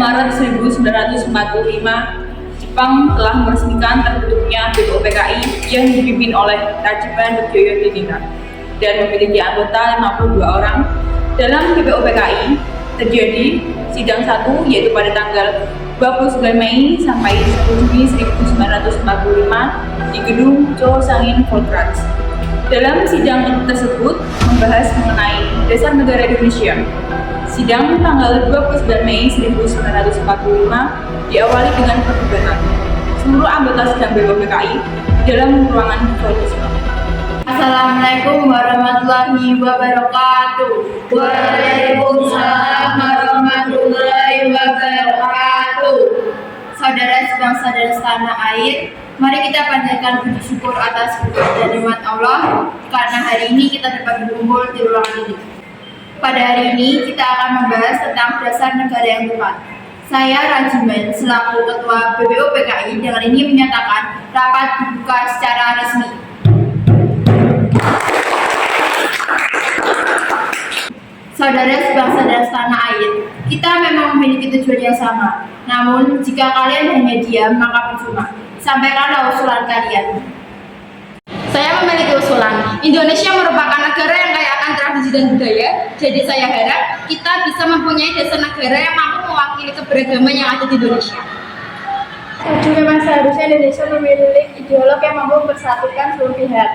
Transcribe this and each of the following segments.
Maret 1945, Jepang telah meresmikan terbentuknya BPUPKI yang dipimpin oleh Rajiman Widjojo Diningrat dan memiliki anggota 52 orang. Dalam BPUPKI terjadi sidang 1 yaitu pada tanggal 29 Mei sampai 10 Juni 1945 di gedung Choosangin Volksraad. Dalam sidang tersebut membahas mengenai dasar negara Indonesia. Sidang tanggal 29 Mei 1945 diawali dengan perdebatan seluruh anggota sidang BPUPKI dalam ruangan Volksraad. Assalamualaikum warahmatullahi wabarakatuh. Waalaikumsalam warahmatullahi wabarakatuh. Saudara sebangsa dan setanah air, mari kita panjatkan puji syukur atas berkat dan nikmat Allah karena hari ini kita dapat berkumpul di ruangan ini. Pada hari ini kita akan membahas tentang dasar negara yang tepat. Saya Rajiman selaku Ketua BPUPKI dengan ini menyatakan rapat dibuka secara resmi. Saudara sebangsa dan setanah air, kita memang memiliki tujuan yang sama. Namun, jika kalian hanya diam, maka percuma. Sampaikanlah usulan kalian. Saya memiliki usulan. Indonesia merupakan negara yang kaya akan tradisi dan budaya. Jadi saya harap kita bisa mempunyai dasar negara yang mampu mewakili keberagaman yang ada di Indonesia. Jadi memang seharusnya Indonesia memiliki ideolog yang mampu mempersatukan seluruh pihak.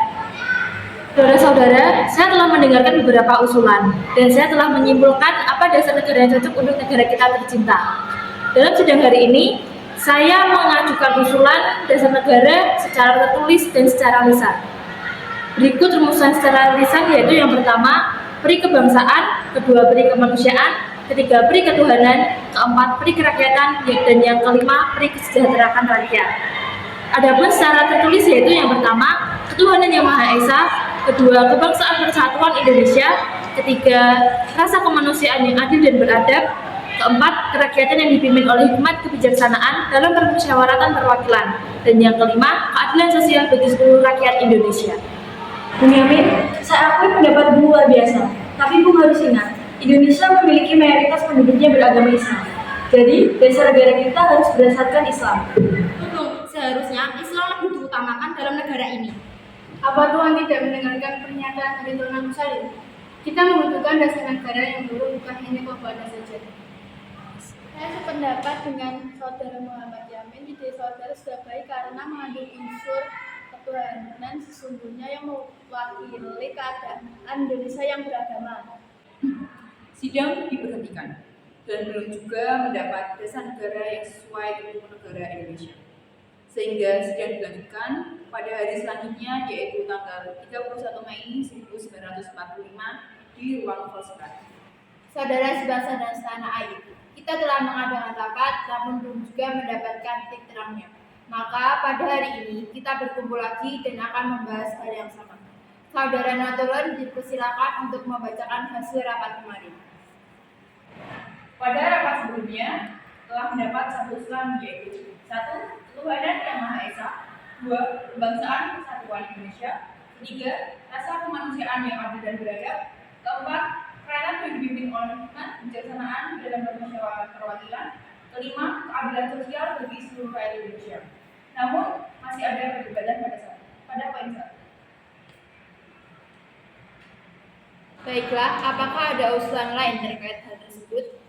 Saudara-saudara, saya telah mendengarkan beberapa usulan dan saya telah menyimpulkan apa dasar negara yang cocok untuk negara kita tercinta. Dalam sidang hari ini, saya mengajukan usulan dasar negara secara tertulis dan secara lisan. Berikut rumusan secara lisan yaitu yang pertama, peri kebangsaan, kedua peri kemanusiaan, ketiga peri ketuhanan, keempat peri kerakyatan, dan yang kelima peri kesejahteraan rakyat. Adapun secara tertulis yaitu yang pertama, ketuhanan yang Maha Esa, kedua kebangsaan persatuan Indonesia, ketiga rasa kemanusiaan yang adil dan beradab, keempat kerakyatan yang dipimpin oleh hikmat kebijaksanaan dalam permusyawaratan perwakilan, dan yang kelima keadilan sosial bagi seluruh rakyat Indonesia. Bunyamin, saya akui pendapat Bung luar biasa, tapi Bung harus ingat, Indonesia memiliki mayoritas penduduknya beragama Islam. Jadi, dasar negara kita harus berdasarkan Islam. Seharusnya Islam lebih diutamakan dalam negara ini. Apa Tuhan tidak mendengarkan pernyataan dari Tuhan Musalim? Kita membutuhkan dasar negara yang dulu bukan hanya kepada saja. Saya sependapat dengan saudara Muhammad Yamin. Ide saudara sudah baik karena mengandung unsur ketuhanan sesungguhnya yang mewakili keadaan Indonesia yang beragama. Sidang diberhentikan dan belum juga mendapat dasar negara yang sesuai dengan negara Indonesia. Sehingga sidang dilanjutkan pada hari selanjutnya yaitu tanggal 31 Mei 1945 di ruang Volksraad. Saudara sebangsa dan setanah air, kita telah mengadakan rapat namun belum juga mendapatkan titik terangnya. Maka pada hari ini kita berkumpul lagi dan akan membahas hal yang sama. Saudara Natulun dipersilakan untuk membacakan hasil rapat kemarin. Pada rapat sebelumnya telah mendapat satu usulan yaitu 1. Ketuhanan yang Maha Esa, 2. Kebangsaan Persatuan Indonesia, 3. Rasa kemanusiaan yang adil dan beradab, 4. Rakyat yang dipimpin oleh hikmat kebijaksanaan dalam permusyawaratan perwakilan, 5. Keadilan sosial bagi seluruh rakyat Indonesia. Namun masih ada perdebatan pada poin 1. Baiklah, apakah ada usulan lain terkait hal tersebut?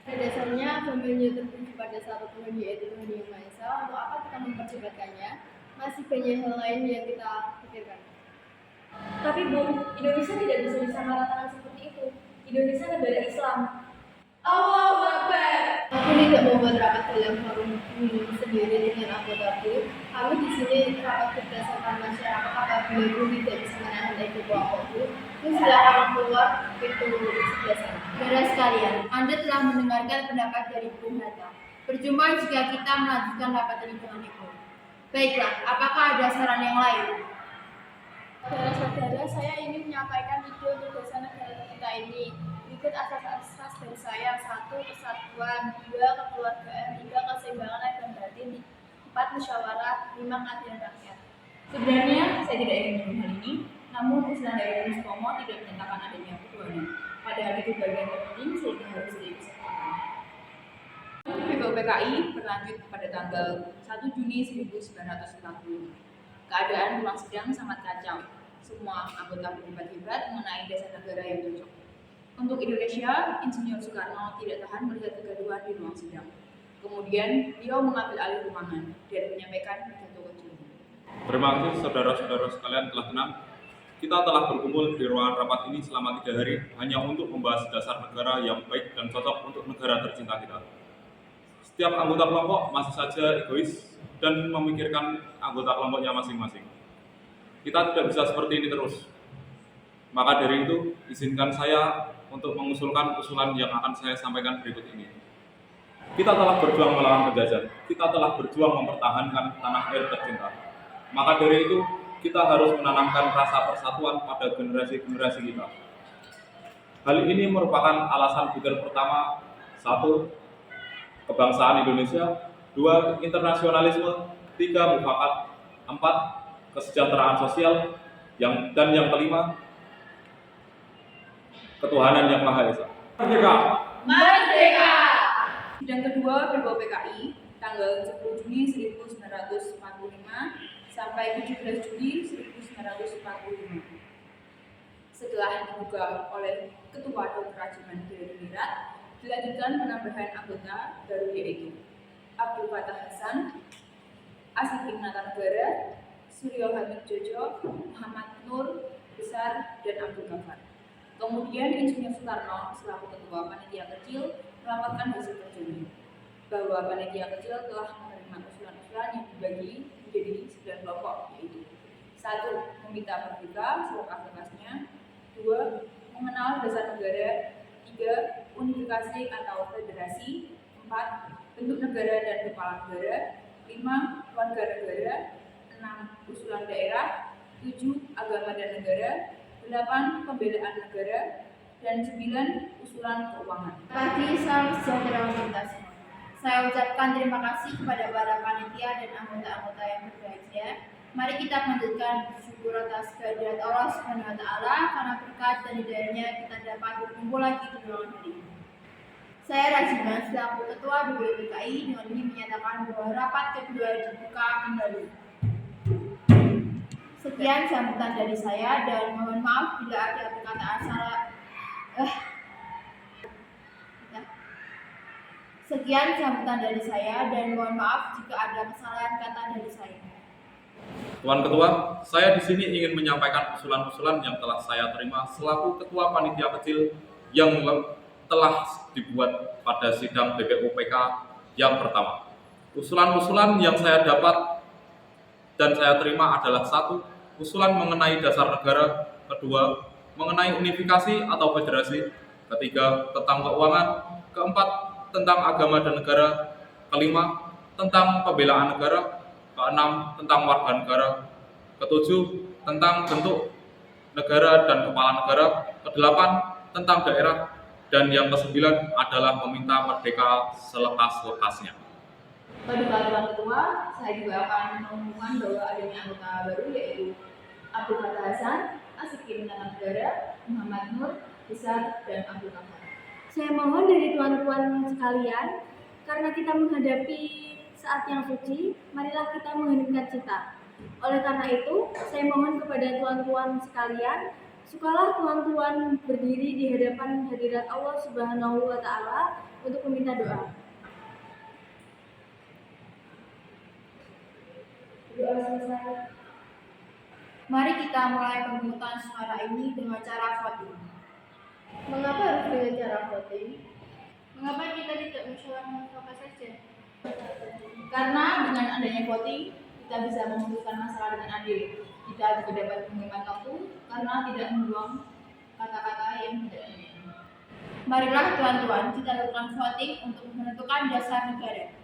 Pada dasarnya agama yang tertuju pada satu Tuhan yaitu Tuhan Yang Maha Esa. Untuk apa kita memperdebatkannya? Masih banyak hal lain yang kita pikirkan. Tapi Bung, Indonesia tidak bisa disamaratakan seperti itu. Indonesia negara Islam. Allahu Akbar. Aku tidak membuat rapat dalam forum ini sendiri dengan anggotaku. Kami di sini rapat berdasarkan masyarakat. Apabila aku tidak bisa menahan dari kelompokku, silakan keluar pintu sebelah sana. Saudara sekalian, Anda telah mendengarkan pendapat dari Bung Hatta. Percuma jika kita melanjutkan rapat ini dengan itu. Baiklah, apakah ada saran yang lain? Saudara-saudara, saya ingin menyampaikan ide untuk dasar negara kita ini. Berikut asas-asas dari saya: 1. Persatuan, 2. Kekeluargaan, 3. Keseimbangan lahir dan batin, 4. Musyawarah, 5. Keadilan rakyat. Sebenarnya saya tidak ingin menyebut hal ini, namun usulan dari Bung Sutomo tidak menyatakan adanya ketuhanan. Padahal itu bagian terpenting sehingga harus diusahakan. BPOPKI berlanjut pada tanggal 1 Juni 1945. Keadaan ruang sidang sangat kacau. Semua anggota berdebat hebat mengenai dasar negara yang cocok. Untuk Indonesia, Insinyur Soekarno tidak tahan melihat kegaduhan di ruang sidang. Kemudian, beliau mengambil alih ruangan dan menyampaikan pidato kecil. Terima kasih saudara-saudara sekalian telah tenang. Kita telah berkumpul di ruangan rapat ini selama 3 hari hanya untuk membahas dasar negara yang baik dan cocok untuk negara tercinta kita. Setiap anggota kelompok masih saja egois dan memikirkan anggota kelompoknya masing-masing. Kita tidak bisa seperti ini terus. Maka dari itu, izinkan saya untuk mengusulkan usulan yang akan saya sampaikan berikut ini. Kita telah berjuang melawan penjajah. Kita telah berjuang mempertahankan tanah air tercinta. Maka dari itu, kita harus menanamkan rasa persatuan pada generasi-generasi kita. Hal ini merupakan alasan butir pertama. 1. Kebangsaan Indonesia. 2. Internasionalisme. 3. Mufakat. 4. Kesejahteraan sosial. Dan yang kelima, ketuhanan yang Maha Esa. Merdeka! Merdeka! Sidang kedua BPOPKI tanggal 10 Juni 1945 sampai 17 Juli 1945. Setelah dibuka oleh Ketua Dr. Rajiman Dewadirat, dilanjutkan penambahan anggota baru yaitu Abdul Fattah Hasan, Asyikin Natanegara, Suryo Hamid Jojo, Muhammad Nur Besar, dan Abdul Ghafar. Kemudian Insinyur Soekarno selaku Ketua Panitia Kecil melaporkan hasil kerjanya bahwa panitia kecil telah menerima usulan-usulan yang dibagi menjadi 9 kelompok, yaitu 1. Meminta merdeka selengkap-lengkapnya. 2. Mengenal dasar negara. 3. Unifikasi atau federasi. 4. Bentuk negara dan kepala negara. 5. Warga negara. 6. Usulan daerah. 7. Agama dan negara. 8. Pembelaan negara. Dan 9. Usulan keuangan. Pagi, salam sejahtera untuk kita semua. Saya ucapkan terima kasih kepada para panitia dan anggota-anggota yang berbahagia. Mari kita panjatkan bersyukur atas kehadirat Allah Subhanahu wa Ta'ala karena berkat dan hidayahnya kita dapat berkumpul lagi di ruangan hari ini. Saya Rajiman selaku Ketua BPOPKI dengan ini menyatakan bahwa rapat kedua dibuka kembali. Sekian sambutan dari saya dan mohon maaf bila ada perkataan salah. Sekian sambutan dari saya dan mohon maaf jika ada kesalahan kata dari saya. Tuan Ketua, saya di sini ingin menyampaikan usulan-usulan yang telah saya terima selaku Ketua Panitia Kecil yang telah dibuat pada sidang BPOPK yang pertama. Usulan-usulan yang saya dapat dan saya terima adalah 1. Usulan mengenai dasar negara. 2. Mengenai unifikasi atau federasi. 3. Tentang keuangan. 4. Tentang agama dan negara. 5. Tentang pembelaan negara. 6. Tentang warga negara. 7. Tentang bentuk negara dan kepala negara. 8. Tentang daerah. Dan yang ke-9 adalah meminta merdeka selepas-lepasnya. Pada Tuan Ketua, saya juga akan mengumumkan bahwa adanya anggota baru yaitu Abdul Fattah Hasan, Asyikin Natanegara, Muhammad Nur Besar, dan Abdul Ghafar. Saya mohon dari tuan-tuan sekalian, karena kita menghadapi saat yang suci, marilah kita mengheningkan cita. Oleh karena itu, saya mohon kepada tuan-tuan sekalian, sukalah tuan-tuan berdiri di hadapan hadirat Allah Subhanahu wa Ta'ala untuk meminta doa. Doa selesai. Mari kita mulai pemungutan suara ini dengan cara voting. Mengapa harus dengan cara voting? Mengapa kita tidak musyawarah mufakat saja? Karena dengan adanya voting, kita bisa memutuskan masalah dengan adil. Kita juga dapat menghemat waktu karena tidak membuang kata-kata yang tidak penting. Marilah tuan-tuan kita lakukan voting untuk menentukan dasar negara.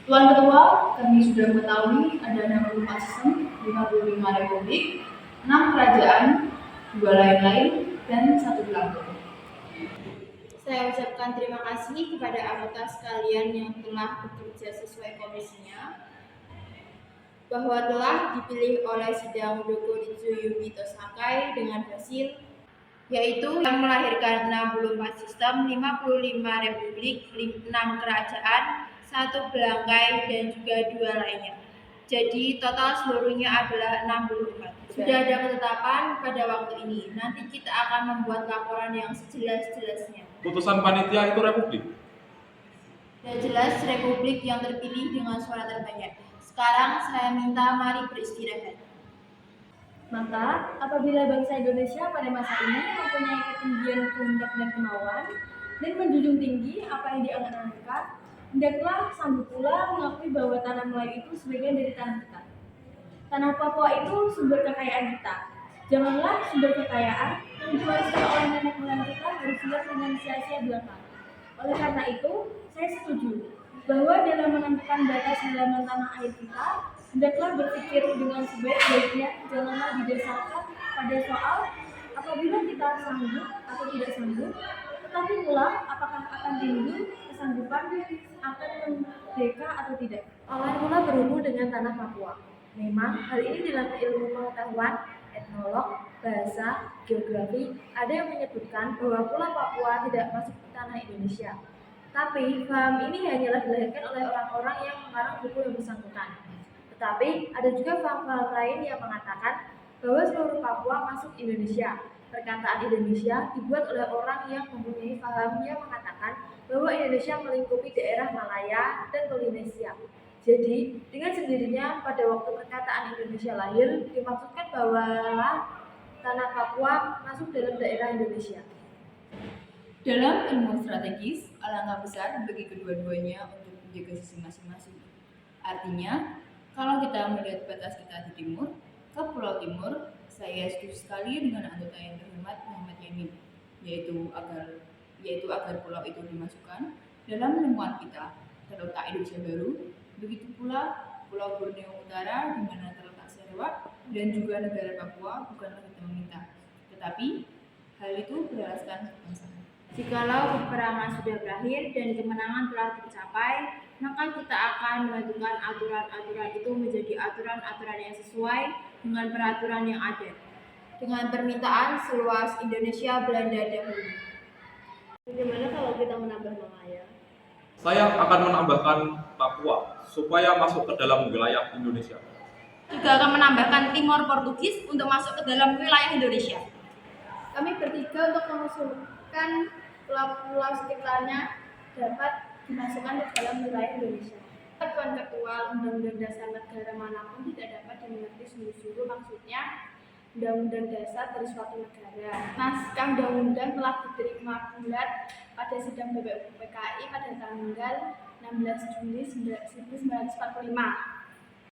Tuan Ketua, kami sudah mengetahui ada 64 sistem, 55 republik, 6 kerajaan, 2 lain-lain, dan 1 pelambung. Saya ucapkan terima kasih kepada anggota sekalian yang telah bekerja sesuai komisinya, bahwa telah dipilih oleh sidang Doko Ritsu Yumi Tosakai dengan hasil yaitu yang melahirkan 64 sistem, 55 republik, 6 kerajaan, 1 belangkai, dan juga 2 lainnya. Jadi total seluruhnya adalah 64. Sudah ada ketetapan pada waktu ini. Nanti kita akan membuat laporan yang sejelas-jelasnya. Putusan panitia itu republik. Sudah jelas republik yang terpilih dengan suara terbanyak. Sekarang saya minta mari beristirahat. Maka, apabila bangsa Indonesia pada masa ini mempunyai ketinggian kehendak dan kemauan dan menjunjung tinggi apa yang diangan-angankan, hendaklah sanggup pula mengakui bahwa tanah Melayu itu sebagian dari tanah kita. Tanah Papua itu sumber kekayaan kita. Janganlah sumber kekayaan yang diwariskan oleh nenek moyang kita harus hilang dengan sia-sia belaka. Oleh karena itu, saya setuju bahwa dalam menentukan batas halaman tanah air kita, hendaklah berpikir dengan sebaik-baiknya, janganlah didasarkan pada soal apabila kita sanggup atau tidak sanggup, tetapi pula apakah akan timbul kesanggupan akan merdeka atau tidak. Awan pula berhubung dengan tanah Papua. Memang hal ini dalam ilmu pengetahuan, etnolog, bahasa, geografi ada yang menyebutkan bahwa Pulau Papua tidak masuk ke tanah Indonesia. Tapi paham ini hanyalah dilahirkan oleh orang-orang yang mengarang buku yang bersangkutan. Tetapi ada juga paham-paham lain yang mengatakan bahwa seluruh Papua masuk Indonesia. Perkataan Indonesia dibuat oleh orang yang mempunyai paham yang mengatakan bahwa Indonesia melingkupi daerah Malaya dan Polinesia. Jadi, dengan sendirinya pada waktu perkataan Indonesia lahir, dimaksudkan bahwa tanah Papua masuk dalam daerah Indonesia. Dalam ilmu strategis, alangkah besar bagi kedua-duanya untuk menjaga sisi masing-masing. Artinya, kalau kita melihat batas kita di timur, ke Pulau Timur, saya setuju sekali dengan anggota yang terhormat Muhammad Yamin, yaitu agar pulau itu dimasukkan dalam lingkungan kita, terletak Indonesia Baru. Begitu pula Pulau Borneo Utara, di mana terletak Sarawak, dan juga negara Papua bukanlah kita meminta, tetapi hal itu beralaskan bersama. Jikalau peperangan sudah berakhir dan kemenangan telah tercapai, maka kita akan menentukan aturan-aturan itu menjadi aturan-aturan yang sesuai dengan peraturan yang ada, dengan permintaan seluas Indonesia Belanda dahulu. Bagaimana kalau kita menambah Malaya? Saya akan menambahkan Papua supaya masuk ke dalam wilayah Indonesia. Juga akan menambahkan Timor Portugis untuk masuk ke dalam wilayah Indonesia. Kami bertiga untuk mengusulkan pulau-pulau sekitarnya dapat dimasukkan ke dalam wilayah Indonesia. Ketentuan Undang-Undang Dasar negara manapun tidak dapat dimengerti sungguh-sungguh, maksudnya Undang-Undang Dasar dari suatu negara. Naskah undang-undang telah diterima bulat pada sidang BPUPKI pada tanggal 16 Juni 1945.